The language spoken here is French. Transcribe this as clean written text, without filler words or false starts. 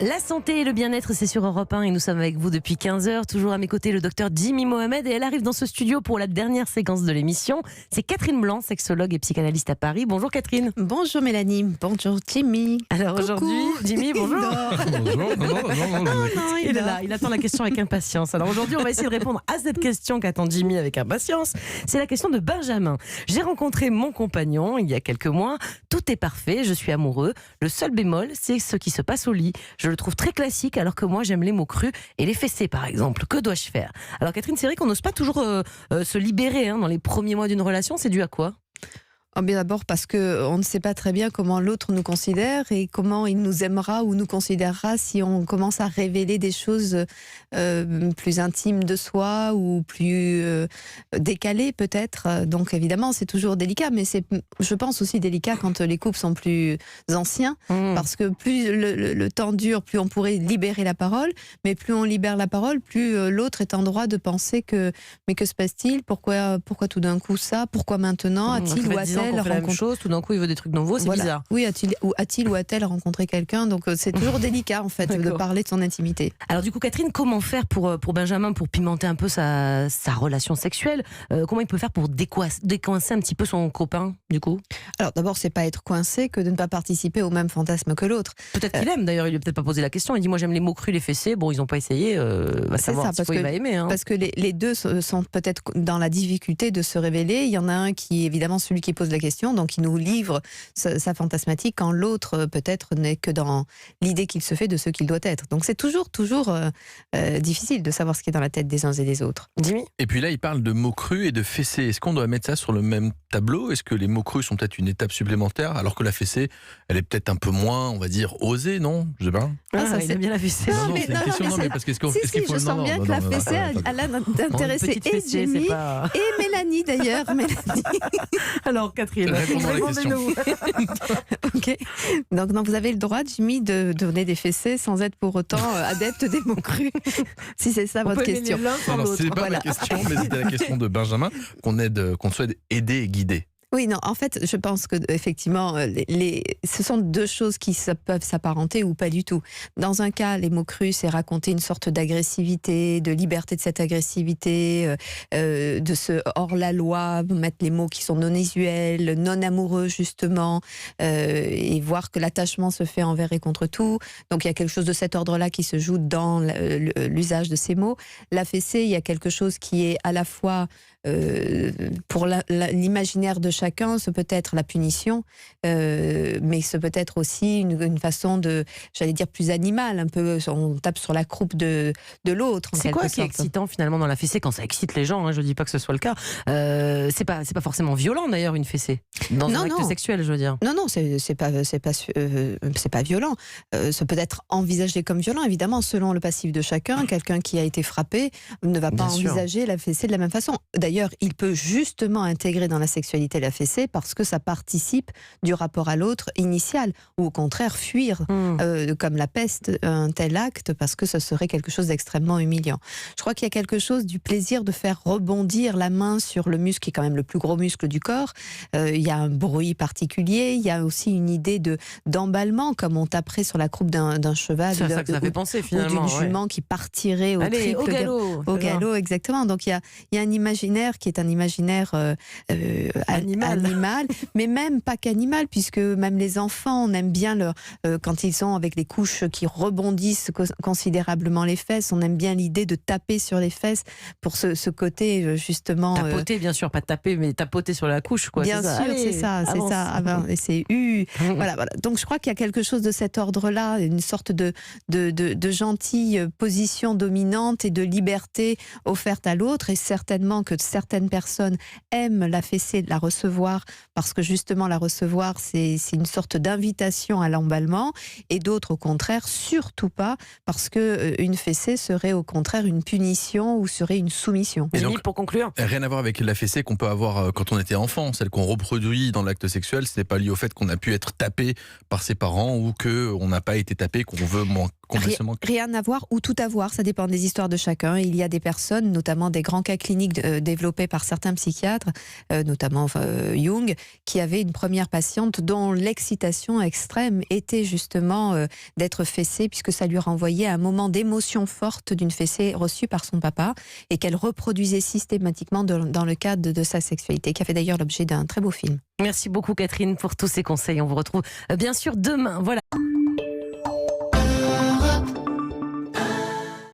La santé et le bien-être, c'est sur Europe 1 et nous sommes avec vous depuis 15 heures. Toujours à mes côtés, le docteur Jimmy Mohamed et elle arrive dans ce studio pour la dernière séquence de l'émission. C'est Catherine Blanc, sexologue et psychanalyste à Paris. Bonjour Catherine. Bonjour Mélanie, bonjour Jimmy. Alors aujourd'hui, Jimmy, bonjour. Bonjour. Non, il est là, il attend la question avec impatience. Alors aujourd'hui, on va essayer de répondre à cette question qu'attend Jimmy avec impatience. C'est la question de Benjamin. J'ai rencontré mon compagnon il y a quelques mois. Tout est parfait, je suis amoureux. Le seul bémol, c'est ce qui se passe au lit. Je le trouve très classique alors que moi j'aime les mots crus et les fessées par exemple. Que dois-je faire? Alors Catherine, c'est vrai qu'on n'ose pas toujours se libérer dans les premiers mois d'une relation. C'est dû à quoi? Bien d'abord parce qu'on ne sait pas très bien comment l'autre nous considère et comment il nous aimera ou nous considérera si on commence à révéler des choses plus intimes de soi ou plus décalées peut-être. Donc évidemment c'est toujours délicat, mais c'est, je pense, aussi délicat quand les couples sont plus anciens, parce que plus le temps dure, plus on pourrait libérer la parole, mais plus on libère la parole, plus l'autre est en droit de penser que mais que se passe-t-il, pourquoi tout d'un coup ça, pourquoi maintenant, a-t-il ou a-t-elle la même chose, tout d'un coup il veut des trucs nouveaux, c'est bizarre. Oui, a-t-il ou a-t-elle rencontré quelqu'un? Donc c'est toujours délicat en fait de parler de son intimité. Alors du coup Catherine, comment faire pour Benjamin pour pimenter un peu sa relation sexuelle? Comment il peut faire pour décoincer un petit peu son copain du coup? Alors d'abord, c'est pas être coincé que de ne pas participer au même fantasme que l'autre. Peut-être qu'il aime d'ailleurs, il lui a peut-être pas posé la question, il dit moi j'aime les mots crus, les fessées, bon ils ont pas essayé, va savoir s'il va aimer. Parce que les deux sont peut-être dans la difficulté de se révéler. Il y en a un qui est évidemment celui qui pose la question, donc il nous livre sa fantasmatique, quand l'autre peut-être n'est que dans l'idée qu'il se fait de ce qu'il doit être. Donc c'est toujours difficile de savoir ce qui est dans la tête des uns et des autres. Jimmy ? Et puis là, il parle de mots crus et de fessées. Est-ce qu'on doit mettre ça sur le même tableau? Est-ce que les mots crus sont peut-être une étape supplémentaire, alors que la fessée, elle est peut-être un peu moins, on va dire, osée, non? Je sais pas. Ça c'est bien la fessée. Non, c'est une question, mais parce qu'est-ce qu'il faut... Je sens bien que la fessée a intéressé et Jimmy et Mélanie d'ailleurs. Alors Catherine, répondons à la question. Ok. Donc vous avez le droit, Jimmy, de donner des fessées sans être pour autant adepte des mots crus, si c'est ça votre question. C'est pas ma question, mais c'était la question de Benjamin, qu'on souhaite aider et guider. Oui, non, en fait, je pense que effectivement, ce sont deux choses qui peuvent s'apparenter ou pas du tout. Dans un cas, les mots crus, c'est raconter une sorte d'agressivité, de liberté de cette agressivité, de ce hors-la-loi, mettre les mots qui sont non usuels, non amoureux justement, et voir que l'attachement se fait envers et contre tout. Donc il y a quelque chose de cet ordre-là qui se joue dans l'usage de ces mots. La fessée, il y a quelque chose qui est à la fois pour l'imaginaire de chacun, ce peut être la punition, mais ce peut être aussi une façon de, j'allais dire, plus animale, un peu, on tape sur la croupe de l'autre. C'est quoi qui est excitant finalement dans la fessée quand ça excite les gens, je dis pas que ce soit le cas. C'est pas forcément violent d'ailleurs une fessée dans un acte sexuel, je veux dire. Non, c'est pas violent. Ça peut être envisagé comme violent, évidemment, selon le passif de chacun. Quelqu'un qui a été frappé ne va pas envisager la fessée de la même façon. D'ailleurs, il peut justement intégrer dans la sexualité la fessée parce que ça participe du rapport à l'autre initial, ou au contraire fuir comme la peste un tel acte parce que ce serait quelque chose d'extrêmement humiliant. Je crois qu'il y a quelque chose du plaisir de faire rebondir la main sur le muscle qui est quand même le plus gros muscle du corps. Il y a un bruit particulier, il y a aussi une idée d'emballement, comme on taperait sur la croupe d'un cheval. C'est ça que ça fait penser finalement. Ou d'une jument qui partirait au galop. Au galop, exactement. Donc il y a un imaginaire qui est un imaginaire animal, mais même pas qu'animal, puisque même les enfants, on aime bien quand ils sont avec les couches qui rebondissent considérablement les fesses, on aime bien l'idée de taper sur les fesses pour ce côté justement... Tapoter, bien sûr, pas taper, mais tapoter sur la couche, quoi. Bien sûr, c'est ça. Et c'est voilà. Donc je crois qu'il y a quelque chose de cet ordre-là, une sorte de gentille position dominante et de liberté offerte à l'autre, et certainement que certaines personnes aiment la fessée, la recevoir, parce que justement la recevoir, c'est une sorte d'invitation à l'emballement, et d'autres au contraire surtout pas, parce que une fessée serait au contraire une punition ou serait une soumission. Et donc, pour conclure, rien à voir avec la fessée qu'on peut avoir quand on était enfant, celle qu'on reproduit dans l'acte sexuel. Ce n'est pas lié au fait qu'on a pu être tapé par ses parents ou qu'on n'a pas été tapé, qu'on veut complètement. Rien à voir ou tout à voir, ça dépend des histoires de chacun. Il y a des personnes, notamment des grands cas cliniques développés par certains psychiatres, notamment Jung, qui avait une première patiente dont l'excitation extrême était justement d'être fessée, puisque ça lui renvoyait à un moment d'émotion forte d'une fessée reçue par son papa, et qu'elle reproduisait systématiquement dans le cadre de sa sexualité, qui a fait d'ailleurs l'objet d'un très beau film. Merci beaucoup Catherine pour tous ces conseils. On vous retrouve bien sûr demain. Voilà.